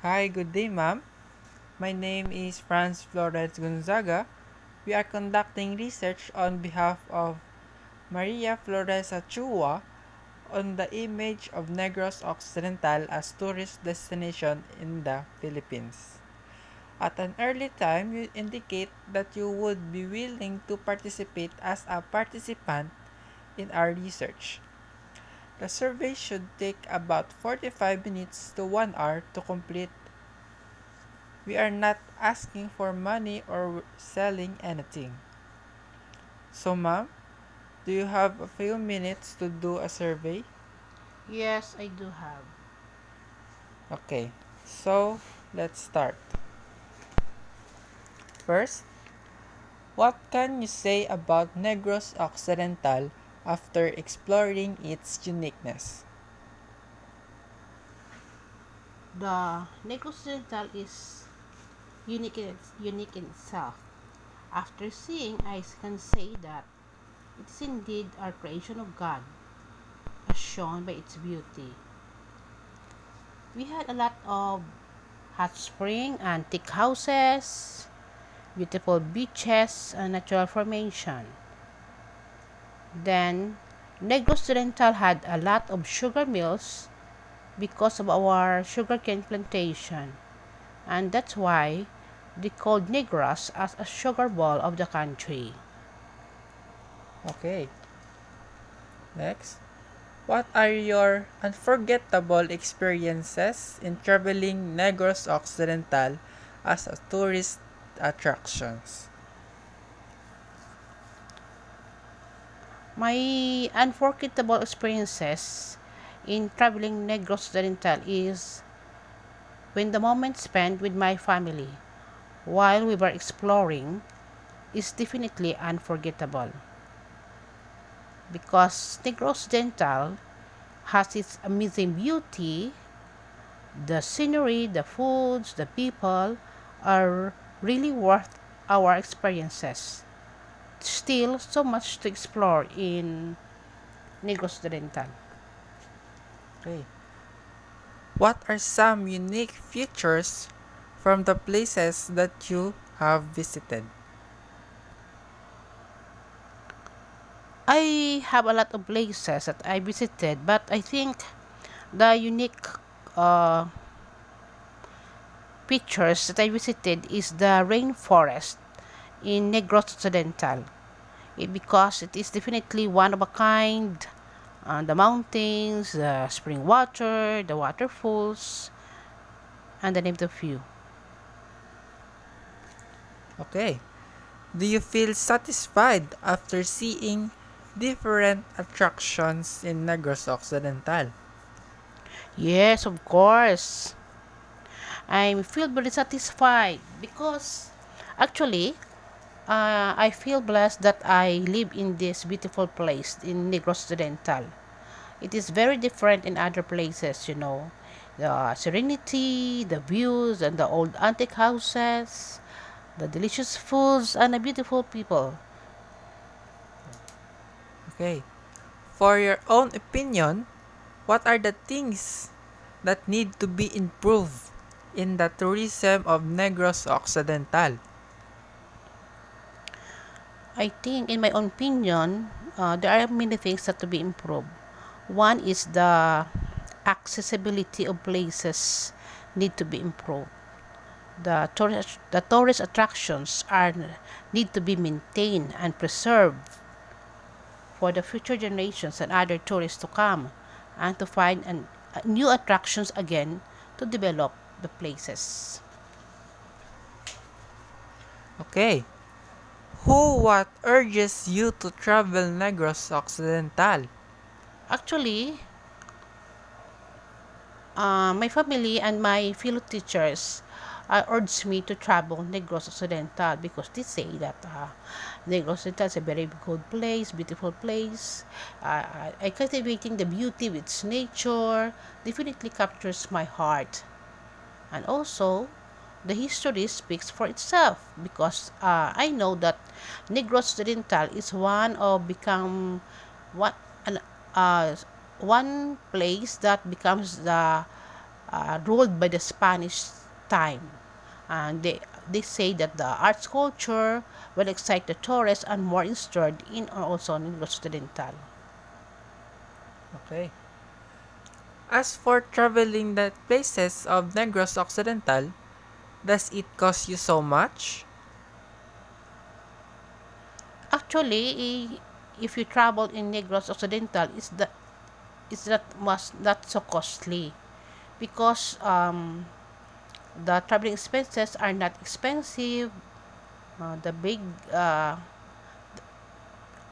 Hi, good day, ma'am. My name is Franz Flores Gonzaga. We are conducting research on behalf of Maria Flores Achua on the image of Negros Occidental as tourist destination in the Philippines. At an early time, you indicate that you would be willing to participate as a participant in our research. The survey should take about 45 minutes to 1 hour to complete. We are not asking for money or selling anything. So, ma'am, do you have a few minutes to do a survey? Yes, I do have. Okay, so let's start. First, what can you say about Negros Occidental after exploring its uniqueness? The Negros Occidental is unique in itself. After seeing, I can say that it is indeed our creation of God, as shown by its beauty. We had a lot of hot spring, antique houses, beautiful beaches, and natural formation. Then, Negros Occidental had a lot of sugar mills because of our sugarcane plantation. And that's why they called Negros as a sugar bowl of the country. Okay, next. What are your unforgettable experiences in traveling Negros Occidental as a tourist attractions? My unforgettable experiences in traveling Negros Occidental is when the moment spent with my family while we were exploring is definitely unforgettable because Negros Occidental has its amazing beauty, the scenery, the foods, the people are really worth our experiences. Still, so much to explore in Negros Occidental. Okay. What are some unique features from the places that you have visited? I have a lot of places that I visited, but I think the unique uh, features that I visited is the rainforest in Negros Occidental. Because it is definitely one of a kind. The mountains, the spring water, the waterfalls, and the name of a few. Okay. Do you feel satisfied after seeing different attractions in Negros Occidental? Yes, of course. I feel very satisfied because actually I feel blessed that I live in this beautiful place in Negros Occidental. It is very different in other places, you know. The serenity, the views, and the old antique houses, the delicious foods, and the beautiful people. Okay. For your own opinion, what are the things that need to be improved in the tourism of Negros Occidental? I think, in my own opinion, there are many things that to be improved. One is the accessibility of places need to be improved. The tourist attractions are need to be maintained and preserved for the future generations and other tourists to come and to find new attractions again to develop the places. Okay. What urges you to travel Negros Occidental? Actually, my family and my fellow teachers urged me to travel Negros Occidental because they say that Negros Occidental is a very good place, beautiful place. Cultivating the beauty with its nature definitely captures my heart. And also, the history speaks for itself because I know that Negros Occidental is one an, uh, one place that becomes the ruled by the Spanish time. And they say that the arts culture will excite the tourists and more interested in also Negros Occidental. Okay. As for traveling the places of Negros Occidental, does it cost you so much? Actually, if you travel in Negros Occidental, it's not so costly because the traveling expenses are not expensive. The big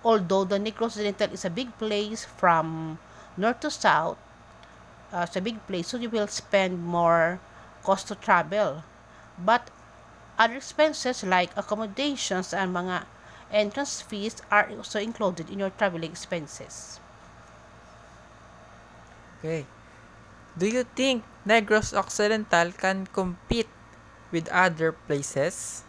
although the Negros Occidental is a big place from north to south, it's a big place, so you will spend more cost to travel. But other expenses like accommodations and mga entrance fees are also included in your traveling expenses. Okay. Do you think Negros Occidental can compete with other places?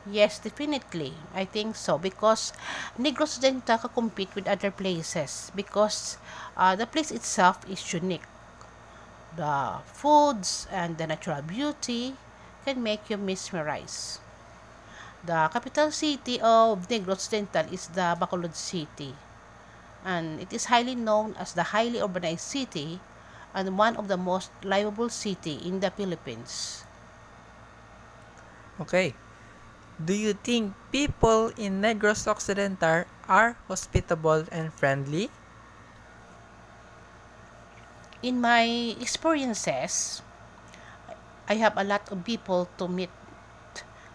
Yes, definitely. I think so because Negros Occidental can compete with other places because the place itself is unique. The foods and the natural beauty can make you mesmerize. The capital city of Negros Occidental is the Bacolod City, and it is highly known as the highly urbanized city and one of the most livable city in the Philippines. Okay. Do you think people in Negros Occidental are hospitable and friendly? In my experiences, I have a lot of people to meet.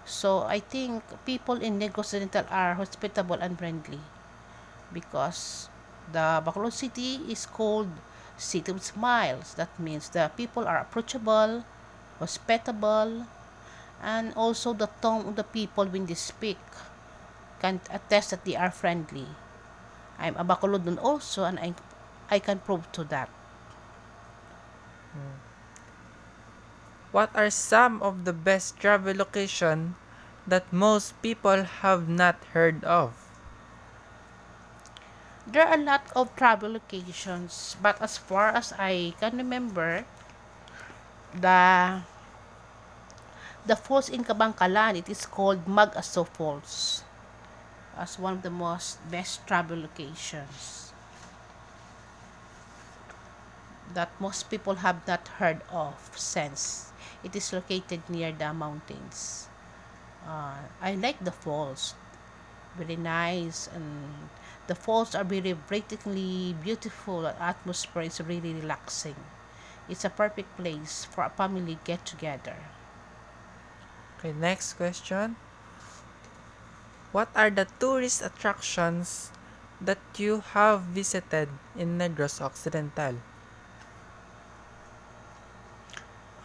So I think people in Negros Occidental are hospitable and friendly because the Bacolod City is called City of Smiles. That means the people are approachable, hospitable, and also the tone of the people when they speak can attest that they are friendly. I'm a Bacolodon also, and I can prove to that. What are some of the best travel locations that most people have not heard of? There are a lot of travel locations, but as far as I can remember, the the falls in Kabangkalan, it is called Mag-Aso Falls as one of the most best travel locations that most people have not heard of since it is located near the mountains. I like the falls, very nice, and the falls are very breathtakingly beautiful. The atmosphere is really relaxing. It's a perfect place for a family get together. Okay, next question. What are the tourist attractions that you have visited in Negros Occidental?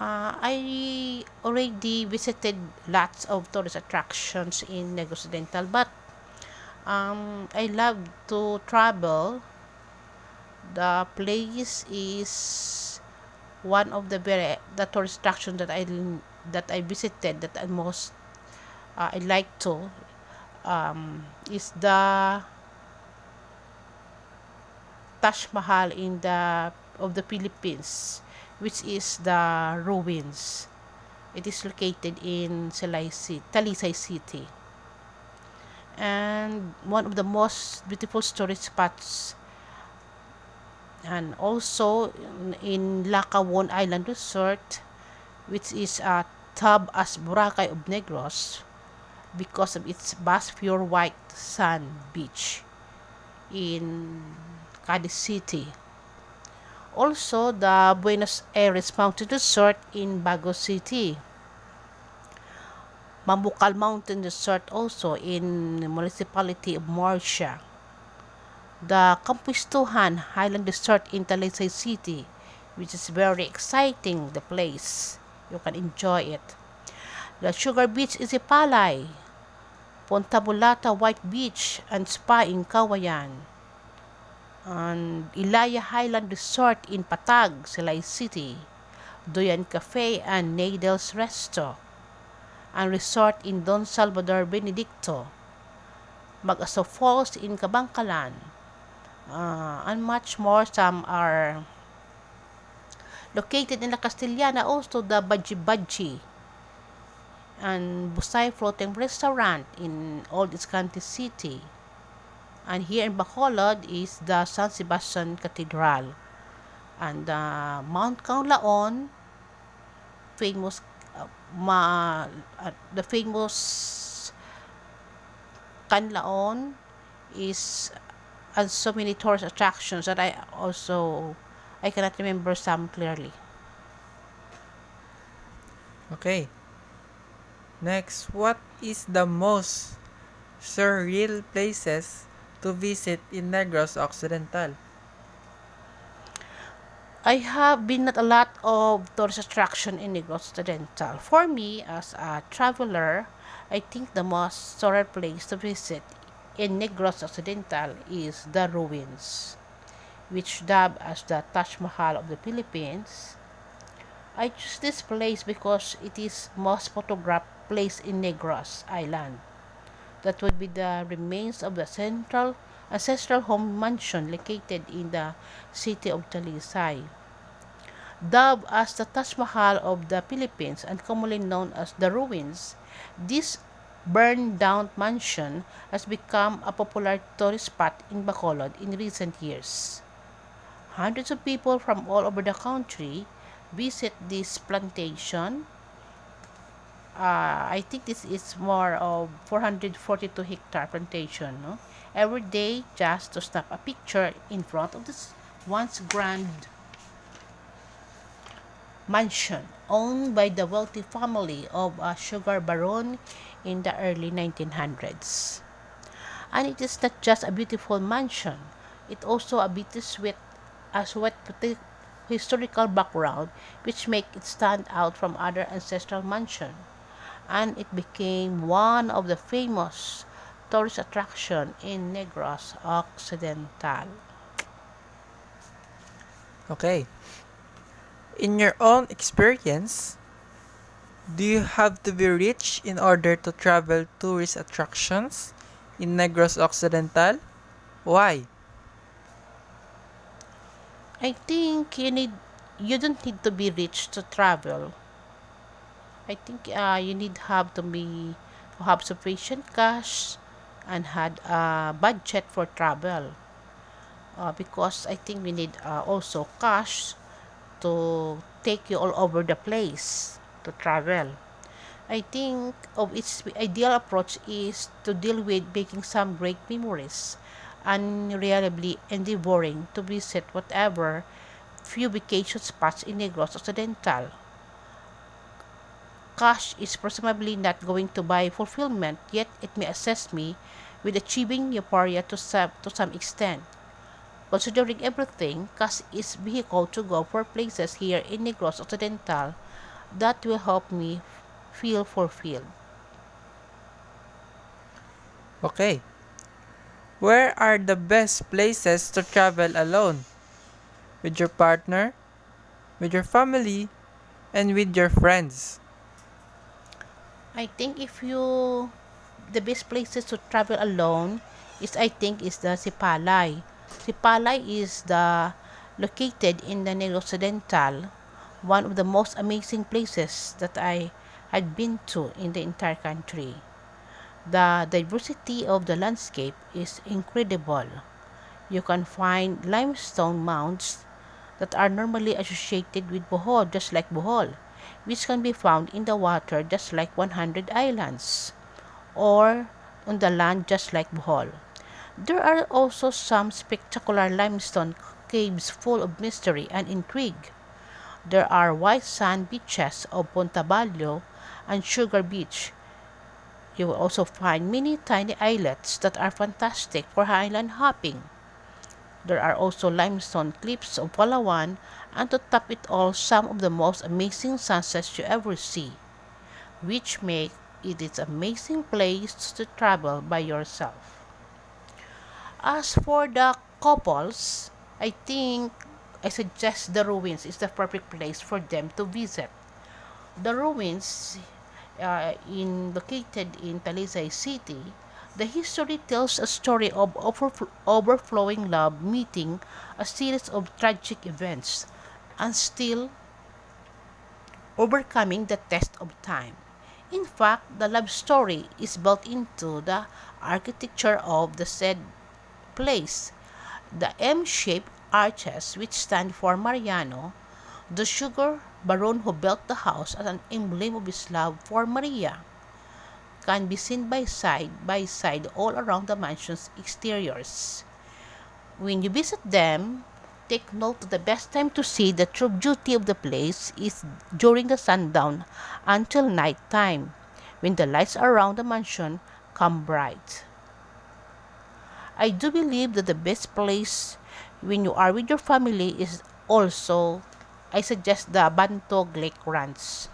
I already visited lots of tourist attractions in Negros Occidental, but I love to travel. The place is one of the tourist attraction that I visited that I most I like to is the Taj Mahal in the of the Philippines, which is the ruins. It is located in Talisay City, and one of the most beautiful tourist spots, and also in Lacawon Island Resort, which is a tub as Boracay of Negros because of its vast pure white sand beach in Cadiz City. Also, the Buenos Aires Mountain Resort in Bago City. Mambukal Mountain Resort also in the municipality of Murcia. The Campuistuhan Highland Resort in Talisay City, which is very exciting, the place. You can enjoy it. The Sugar Beach is Isipalay, Ponta Bulata White Beach and Spa in Kawayan, and Ilaya Highland Resort in Patag, Silay City, Doyan Cafe and Nadels Resto, and resort in Don Salvador Benedicto, Mag-Aso Falls in Kabangkalan, and much more. Some are Located in La Castellana, also the Baji Baji and Busay Floating Restaurant in Old Escante City. And here in Bacolod is the San Sebastian Cathedral. And Mount Kaulaon, famous, the famous Canlaon is so many tourist attractions that I cannot remember some clearly. Okay. Next, what is the most surreal places to visit in Negros Occidental? I have been at a lot of tourist attraction in Negros Occidental. For me, as a traveler, I think the most surreal place to visit in Negros Occidental is the ruins, which dubbed as the Taj Mahal of the Philippines. I choose this place because it is most photographed place in Negros Island. That would be the remains of the central ancestral home mansion located in the city of Talisay. Dubbed as the Taj Mahal of the Philippines and commonly known as the Ruins, this burned down mansion has become a popular tourist spot in Bacolod in recent years. Hundreds of people from all over the country visit this plantation. I think this is more of 442 hectare plantation, no? Every day just to snap a picture in front of this once grand mansion owned by the wealthy family of a sugar baron in the early 1900s. And it is not just a beautiful mansion, it also a bittersweet as sweet historical background which make it stand out from other ancestral mansion, and it became one of the famous tourist attraction in Negros Occidental. Okay. In your own experience, do you have to be rich in order to travel tourist attractions in Negros Occidental? Why? I think you don't need to be rich to travel. I think you need have to have sufficient cash and had a budget for travel. Because I think we need also cash to take you all over the place to travel. I think of its ideal approach is to deal with making some great memories and reliably endeavoring to visit whatever few vacation spots in Negros Occidental. Cash is presumably not going to buy fulfillment, yet it may assist me with achieving euphoria to some extent. Considering everything, cash is vehicle to go for places here in Negros Occidental that will help me feel fulfilled. Okay. Where are the best places to travel alone? With your partner, with your family, and with your friends? I think if you the best places to travel alone is the Sipalay. Sipalay is the located in the Negros Occidental, one of the most amazing places that I had been to in the entire country. The diversity of the landscape is incredible. You can find limestone mounds that are normally associated with Bohol, just like Bohol, which can be found in the water just like 100 islands, or on the land just like Bohol. There are also some spectacular limestone caves full of mystery and intrigue. There are white sand beaches of Pontaballo and Sugar Beach. You will also find many tiny islets that are fantastic for island hopping. There are also limestone cliffs of Palawan, and to top it all, some of the most amazing sunsets you ever see, which make it an amazing place to travel by yourself. As for the couples, I think I suggest the ruins is the perfect place for them to visit. The ruins in located in Talisay City, the history tells a story of overflowing love meeting a series of tragic events, and still overcoming the test of time. In fact, the love story is built into the architecture of the said place. The M-shaped arches, which stand for Mariano, the sugar baron who built the house as an emblem of his love for Maria, can be seen by side all around the mansion's exteriors. When you visit them, take note that the best time to see the true beauty of the place is during the sundown until night time, when the lights around the mansion come bright. I do believe that the best place when you are with your family is also, I suggest the Bantog Lake Ranch.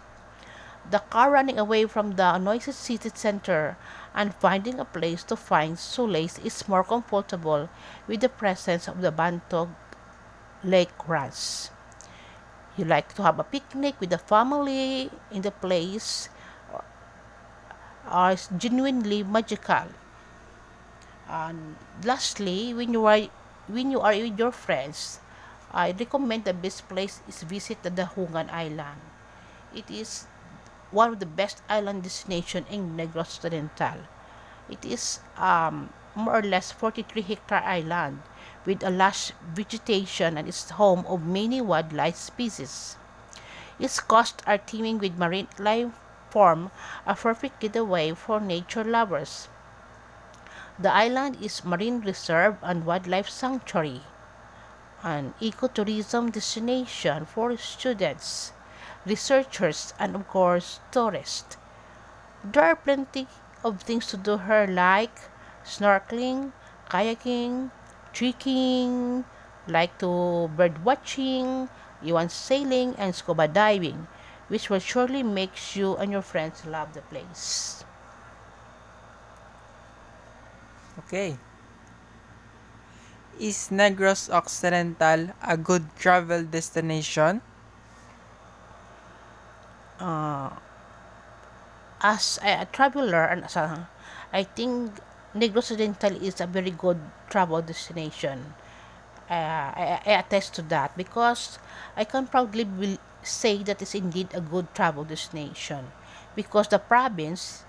The car running away from the noisy city center and finding a place to find solace is more comfortable with the presence of the Bantog Lake Ranch. You like to have a picnic with the family in the place are genuinely magical. And lastly, when you are with your friends, I recommend the best place is visit the Dahungan Island. It is one of the best island destination in Negros Occidental. It is more or less 43-hectare island with a lush vegetation and is home of many wildlife species. Its coasts are teeming with marine life form a perfect getaway for nature lovers. The island is marine reserve and wildlife sanctuary, an ecotourism destination for students, researchers, and of course tourists. There are plenty of things to do here like snorkeling, kayaking, trekking, like to bird watching, yuan sailing, and scuba diving, which will surely make you and your friends love the place. Okay. Is Negros Occidental a good travel destination? Uh, as a traveler and I think Negros Occidental is a very good travel destination. I attest to that because I can proudly say that is indeed a good travel destination because the province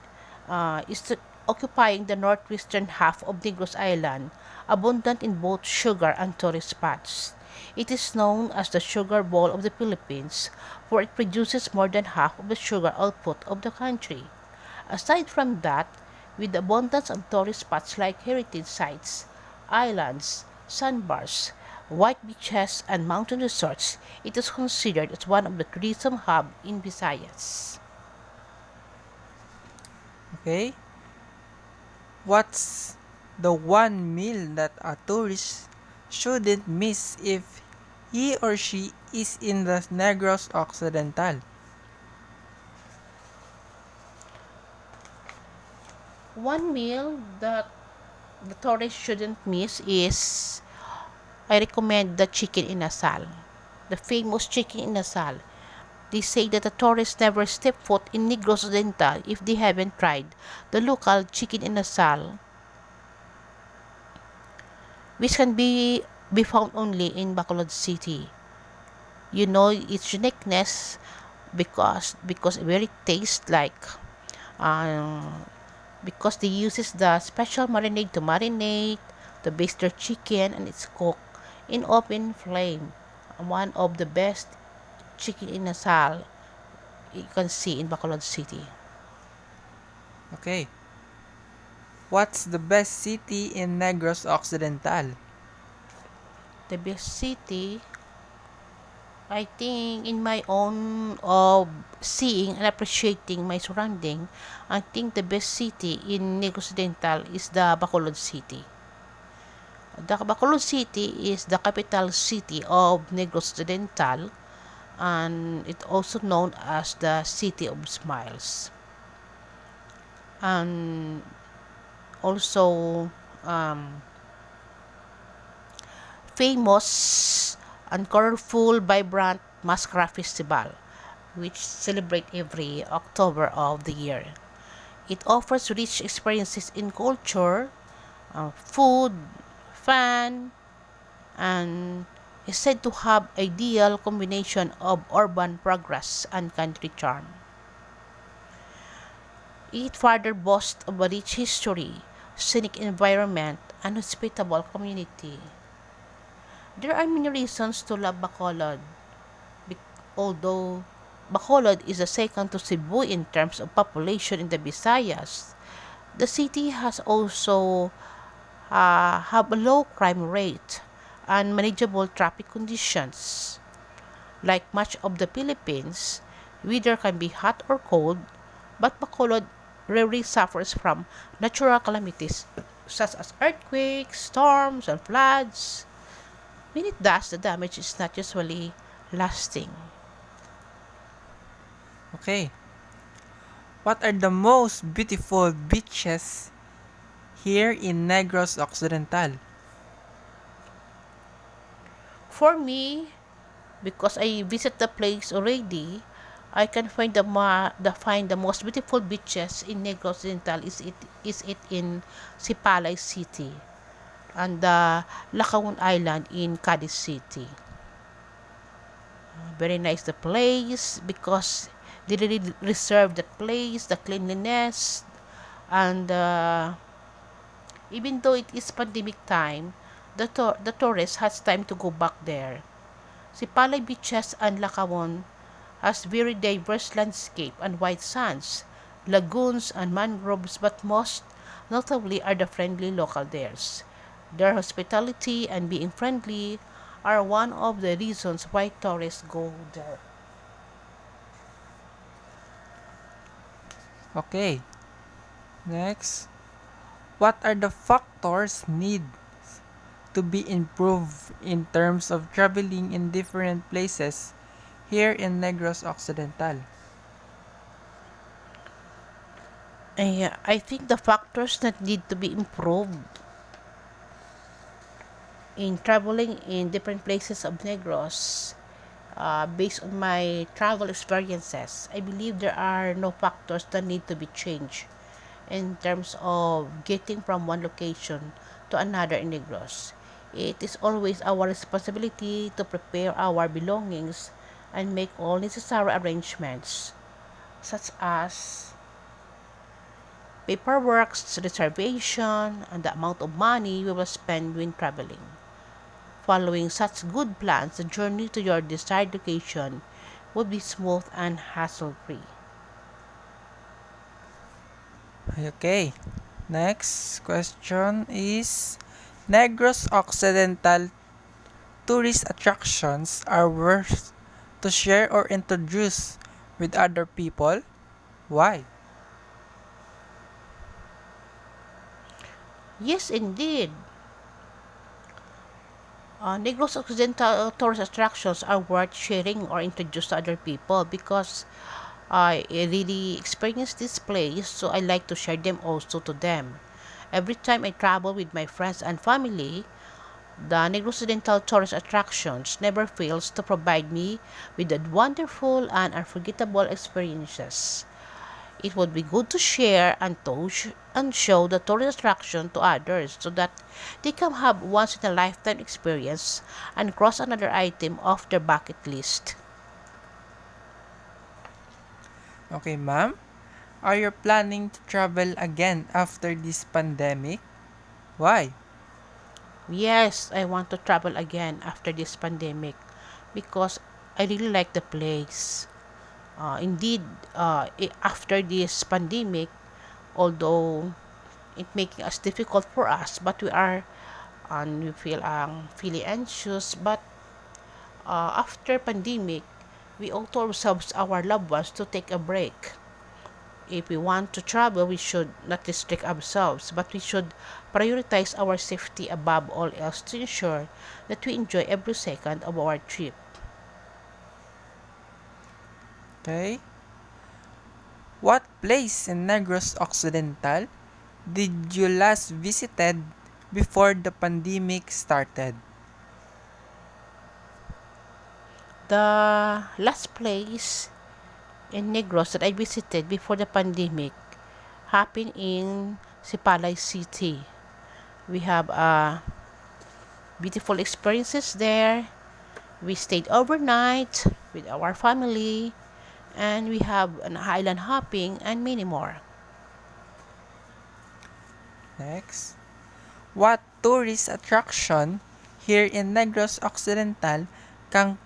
occupying the northwestern half of Negros Island, abundant in both sugar and tourist spots. It is known as the Sugar Bowl of the Philippines, for it produces more than half of the sugar output of the country. Aside from that, with the abundance of tourist spots like heritage sites, islands, sandbars, white beaches, and mountain resorts, it is considered as one of the tourism hub in Visayas. Okay. What's the one meal that a tourist shouldn't miss if he or she is in the Negros Occidental? One meal that the tourists shouldn't miss is I recommend the chicken inasal, the famous chicken inasal. They say that the tourists never step foot in Negros Occidental if they haven't tried the local chicken inasal, which can be found only in Bacolod City. You know its uniqueness because it very tastes like uh, because they uses the special marinade to marinate to baste their chicken and it's cooked in open flame. One of the best chicken inasal you can see in Bacolod City. Okay. What's the best city in Negros Occidental? The best city, I think, in my own of seeing and appreciating my surrounding, I think the best city in Negros Occidental is the Bacolod City. The Bacolod City is the capital city of Negros Occidental and it also known as the City of Smiles. And also um, famous and colorful, vibrant Mascara Festival, which celebrate every October of the year. It offers rich experiences in culture, food, fun, and is said to have ideal combination of urban progress and country charm. It further boasts of a rich history, scenic environment, and hospitable community. There are many reasons to love Bacolod, although Bacolod is the second to Cebu in terms of population in the Visayas. The city has also have a low crime rate and manageable traffic conditions. Like much of the Philippines, weather can be hot or cold, but Bacolod rarely suffers from natural calamities such as earthquakes, storms, and floods. When it does, the damage is not usually lasting. Okay. What are the most beautiful beaches here in Negros Occidental? For me, because I visit the place already, I can find the most beautiful beaches in Negros Occidental is it in Sipalay City and the Lacaon Island in Cadiz City. Very nice the place because they really reserve the place, the cleanliness, and even though it is pandemic time, the tourist has time to go back there. Sipalay beaches and Lacaon has very diverse landscape and white sands, lagoons and mangroves, but most notably are the friendly local theirs. Their hospitality and being friendly are one of the reasons why tourists go there. Okay. Next. What are the factors need to be improved in terms of traveling in different places here in Negros Occidental? I think the factors that need to be improved in traveling in different places of Negros, based on my travel experiences, I believe there are no factors that need to be changed in terms of getting from one location to another in Negros. It is always our responsibility to prepare our belongings and make all necessary arrangements, such as paperwork, reservation, and the amount of money we will spend when traveling. Following such good plans, the journey to your desired location will be smooth and hassle free. Okay. Next question is Negros Occidental tourist attractions are worth to share or introduce with other people? Why? Yes, indeed. Negros Occidental tourist attractions are worth sharing or introduce to other people because I really experienced this place, so I like to share them also to them. Every time I travel with my friends and family, the Negros Occidental tourist attractions never fails to provide me with the wonderful and unforgettable experiences. It would be good to share and show the tourist attraction to others so that they can have once in a lifetime experience and cross another item off their bucket list. Okay, ma'am. Are you planning to travel again after this pandemic? Why? Yes, I want to travel again after this pandemic because I really like the place. Indeed, after this pandemic, although it making us difficult for us, but we are and we feel feeling anxious. But after pandemic, we owe to ourselves our loved ones to take a break. If we want to travel, we should not restrict ourselves, but we should prioritize our safety above all else to ensure that we enjoy every second of our trip. Okay. What place in Negros Occidental did you last visited before the pandemic started? The last place in Negros that I visited before the pandemic happened in Sipalay City. We have beautiful experiences there. We stayed overnight with our family, and we have an island hopping and many more. Next. What tourist attraction here in Negros Occidental can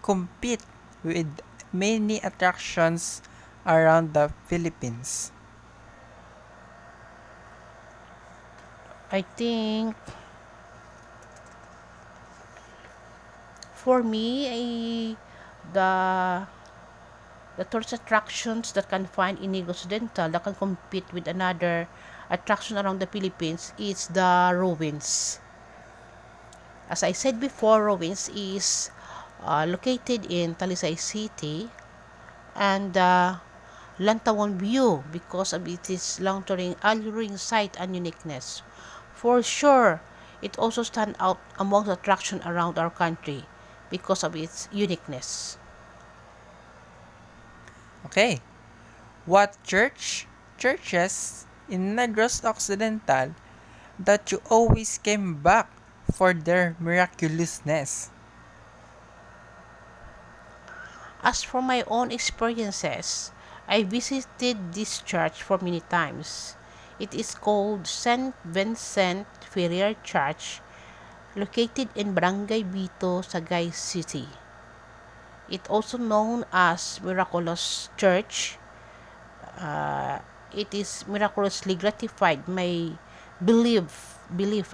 compete with many attractions around the Philippines? I think for me, the the tourist attractions that can find in Negros Occidental that can compete with another attraction around the Philippines is the ruins. As I said before, ruins is located in Talisay City, and Lantawan view because of its long-term alluring sight and uniqueness. For sure, it also stands out among the attractions around our country because of its uniqueness. Okay. What churches in Negros Occidental that you always came back for their miraculousness? As for my own experiences, I visited this church for many times. It is called St. Vincent Ferrer Church, located in Barangay Bito, Sagay City. It also known as Miraculous Church. Uh, it is miraculously gratified my belief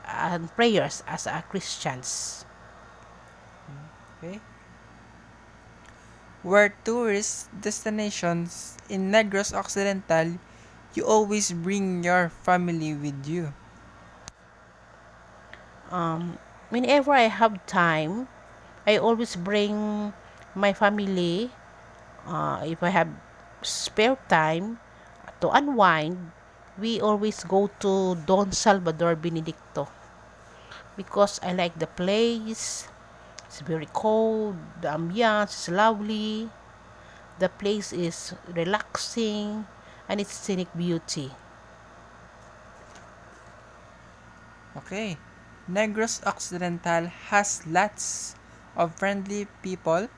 and prayers as a Christians. Okay. Where tourist destinations in Negros Occidental, you always bring your family with you. Whenever I have time, I always bring my family. If I have spare time to unwind, we always go to Don Salvador Benedicto because I like the place. It's very cold, the ambiance is lovely, the place is relaxing, and its scenic beauty. Okay. Negros Occidental has lots of friendly people.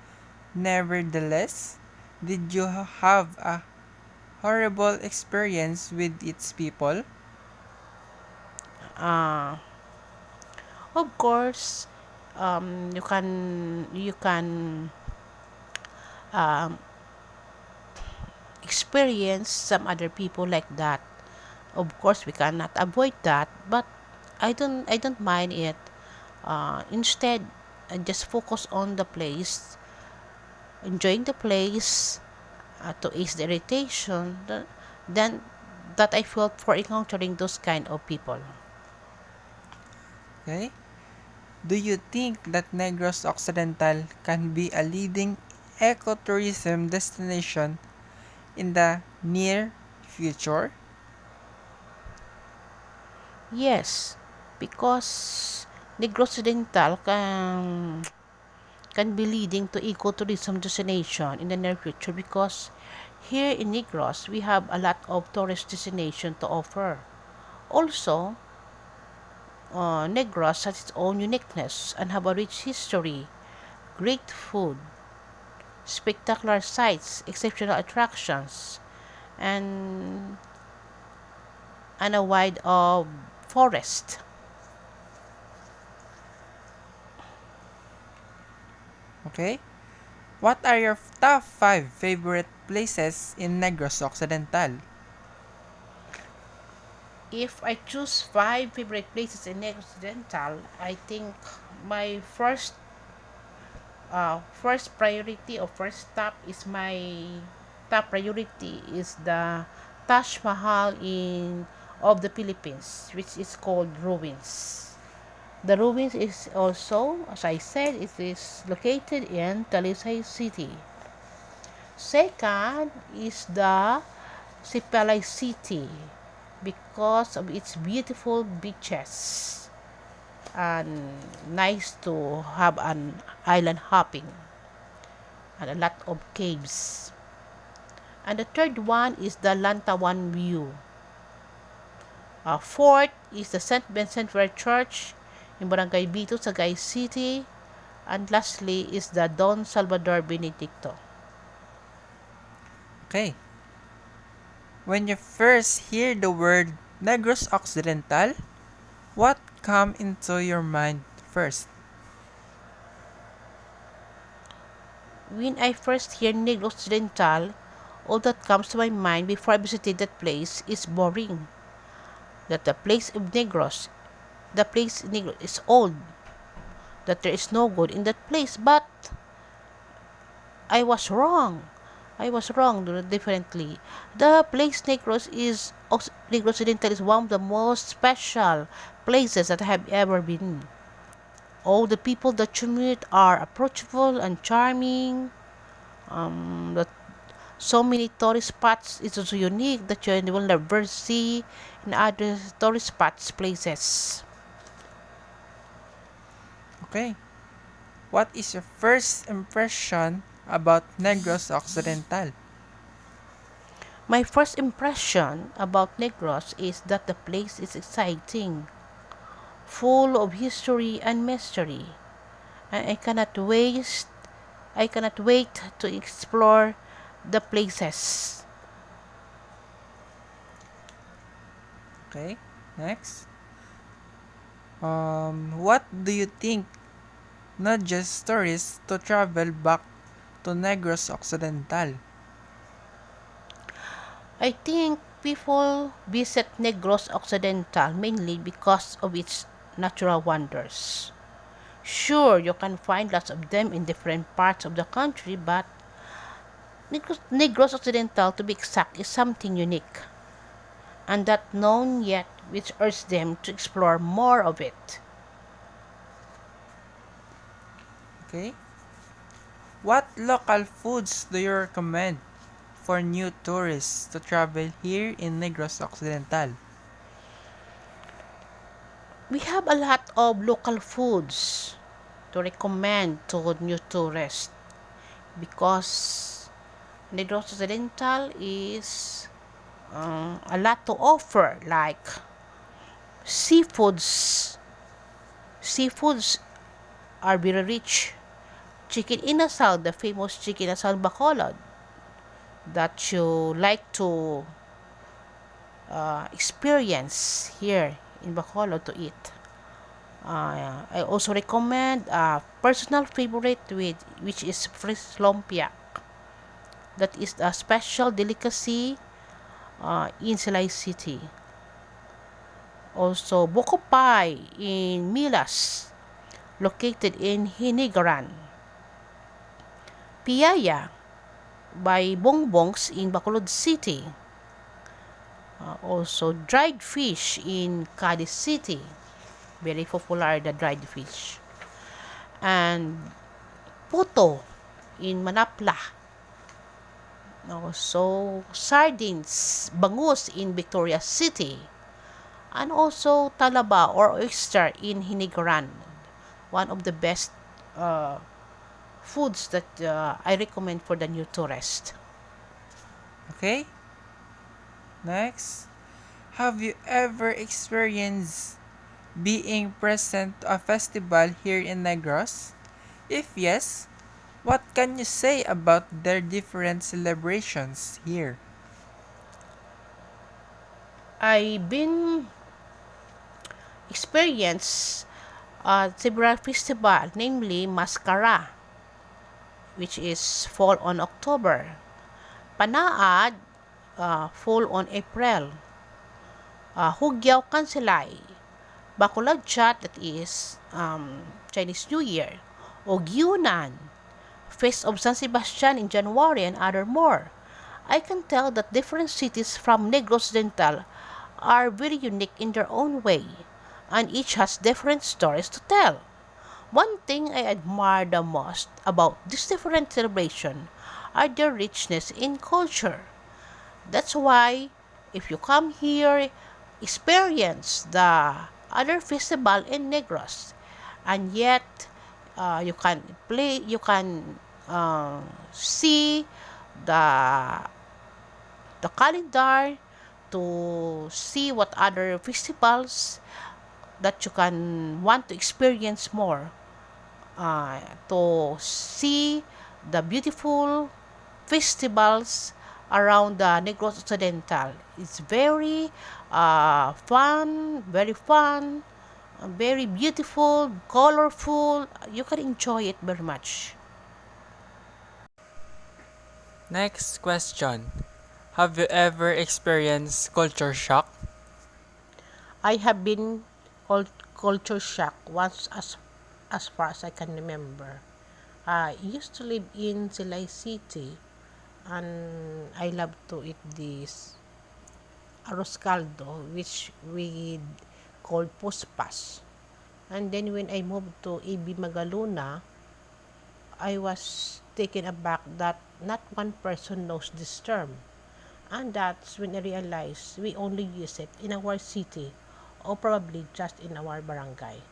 Nevertheless, did you have a horrible experience with its people? Uh, of course, you can um, experience some other people like that. Of course, we cannot avoid that, but I don't mind it. Instead, I just focus on the place, enjoying the place, to ease the irritation. Then that I felt for encountering those kind of people. Okay. Do you think that Negros Occidental can be a leading ecotourism destination in the near future? Yes, because Negros Occidental can be leading to ecotourism destination in the near future because here in Negros we have a lot of tourist destination to offer. Also, Negros has its own uniqueness and have a rich history, great food, spectacular sights, exceptional attractions, and a wide of forest. Okay. What are your top 5 favorite places in Negros Occidental? If I choose five favorite places in Negros Occidental, I think my first priority or first stop is my top priority is the Taj Mahal in of the Philippines, which is called ruins. The ruins is also, as I said, it is located in Talisay City. Second is the Sipalay City because of its beautiful beaches and nice to have an island hopping and a lot of caves. And the third one is the Lantawan view. Fourth is the St. Vincent Ferrer Church in Barangay Bito, Sagay City. And lastly is the Don Salvador Benedicto. Okay. When you first hear the word Negros Occidental, what come into your mind first? When I first hear Negro Occidental, all that comes to my mind before I visited that place is boring. That the place Negros is old, that there is no good in that place. But I was wrong. I was wrong differently. The place Negros Occidental is one of the most special places that I have ever been. All the people that you meet are approachable and charming. The so many tourist spots is also unique that you will never see in other tourist spots places. Okay. What is your first impression about Negros Occidental? My first impression about Negros is that the place is exciting, full of history and mystery, and I cannot wait to explore the places. Okay. Next. What do you think nudges tourists to travel back to Negros Occidental? I think people visit Negros Occidental mainly because of its natural wonders. Sure, you can find lots of them in different parts of the country, but Negros Occidental, to be exact, is something unique and not known yet, which urges them to explore more of it. Okay. What local foods do you recommend for new tourists to travel here in Negros Occidental? We have a lot of local foods to recommend to new tourists because Negros Occidental is a lot to offer, like seafoods. Seafoods are very rich. Chicken inasal, the famous chicken inasal Bacolod, that you like to experience here in Bacolod to eat. I also recommend a personal favorite which is fresh lumpia. That is a special delicacy in Silay City. Also, Buko Pie in Milas, located in Hinigaran. Piaya by Bongbongs in Bacolod City. Also, dried fish in Cadiz City. Very popular the dried fish. And puto in Manapla. Also, sardines, bangus in Victoria City. And also, talaba or oyster in Hinigaran. One of the best uh, foods that I recommend for the new tourist. Okay. Next. Have you ever experienced being present to a festival here in Negros? If yes, what can you say about their different celebrations here? I've been experienced several festival, namely Mascara, which is fall on October. Panaad, fall on April. Hugyao Kanselay, Bacolod Chat, that is Chinese New Year. Ogyunan, Feast of San Sebastian in January, and other more. I can tell that different cities from Negros Occidental are very unique in their own way, and each has different stories to tell. One thing I admire the most about this different celebration are their richness in culture. That's why if you come here, experience the other festival in Negros, and yet you can see the calendar to see what other festivals that you can want to experience more. uh, to see the beautiful festivals around the Negros Occidental. It's very fun, very beautiful, colorful. You can enjoy it very much. Next question. Have you ever experienced culture shock? I have been culture shock once as far as I can remember. I used to live in Silay City and I love to eat this arroz caldo which we call puspas. And then when I moved to AB Magaluna, I was taken aback that not one person knows this term. And that's when I realized we only use it in our city or probably just in our barangay.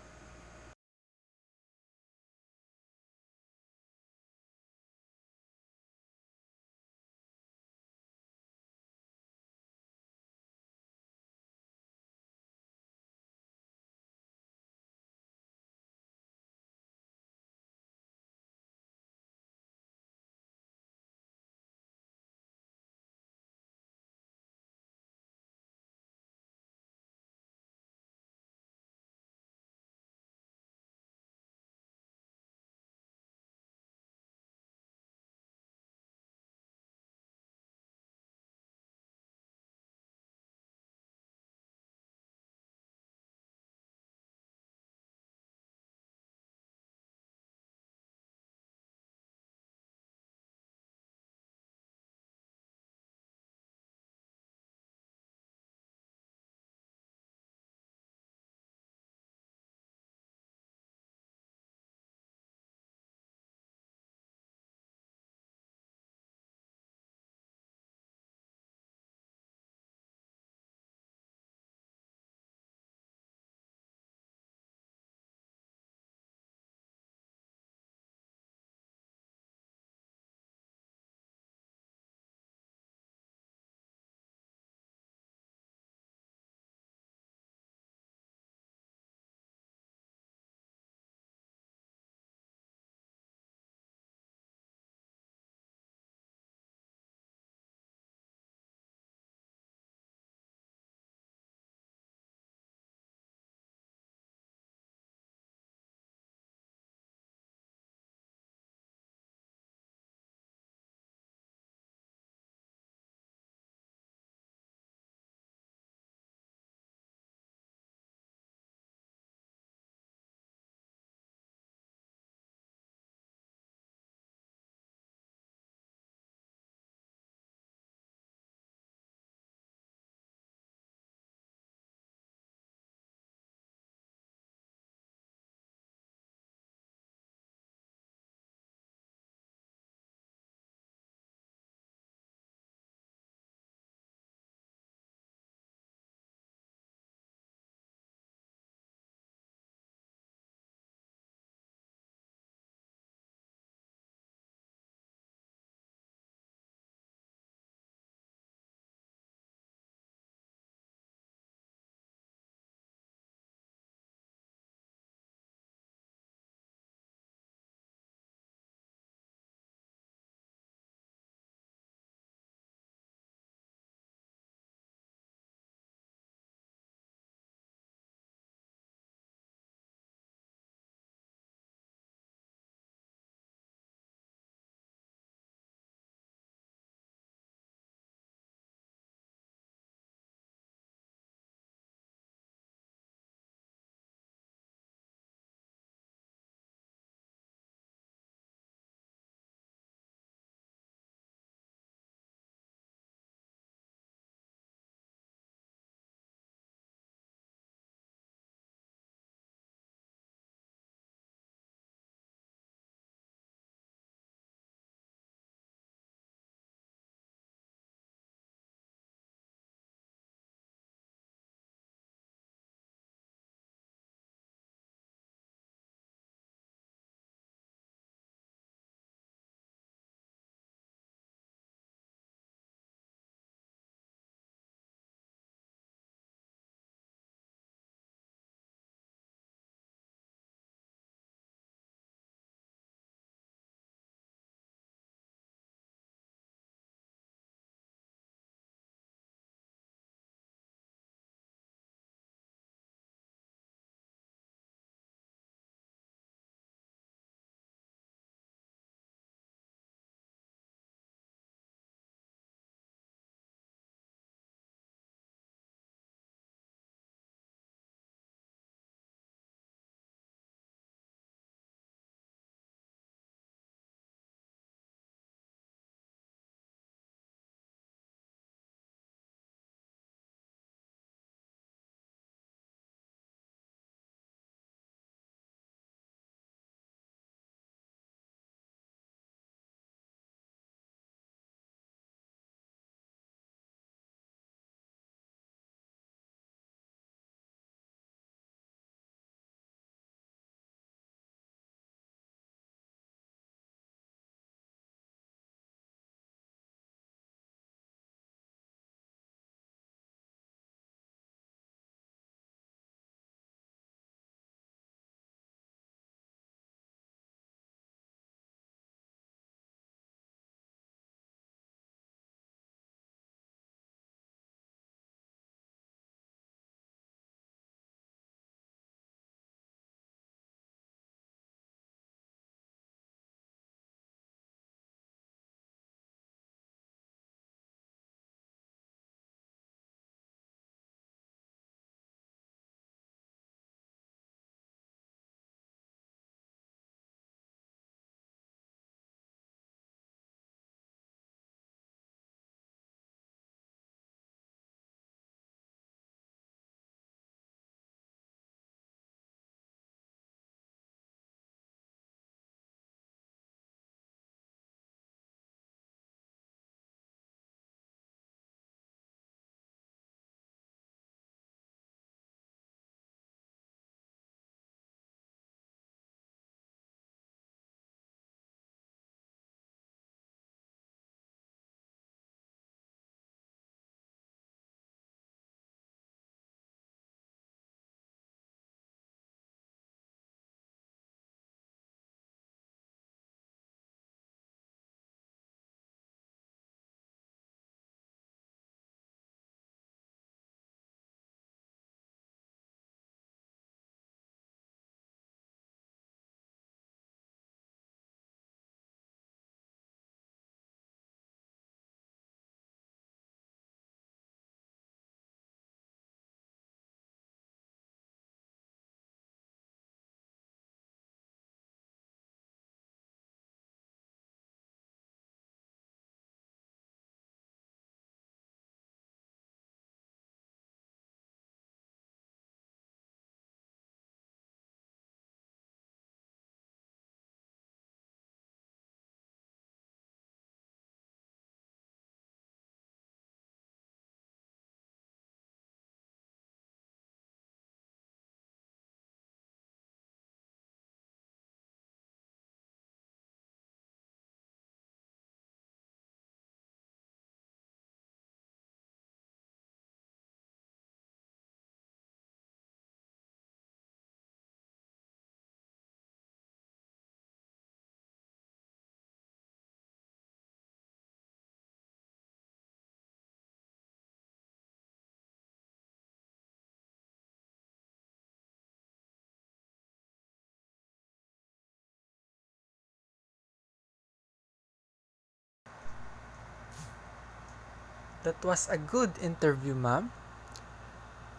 That was a good interview, ma'am.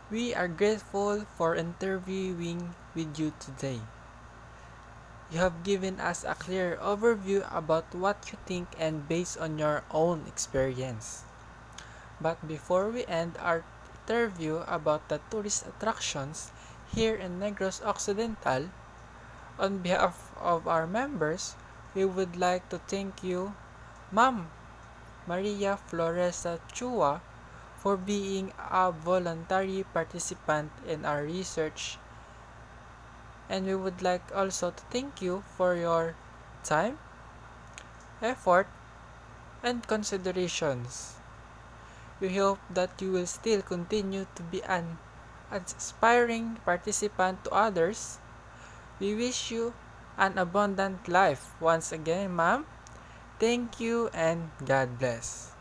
We are grateful for interviewing with you today. You have given us a clear overview about what you think and based on your own experience. But before we end our interview about the tourist attractions here in Negros Occidental, on behalf of our members, we would like to thank you, Ma'am Maria Floresa Chua, for being a voluntary participant in our research, and we would like also to thank you for your time, effort, and considerations. We hope that you will still continue to be an aspiring participant to others. We wish you an abundant life. Once again, ma'am, thank you and God bless.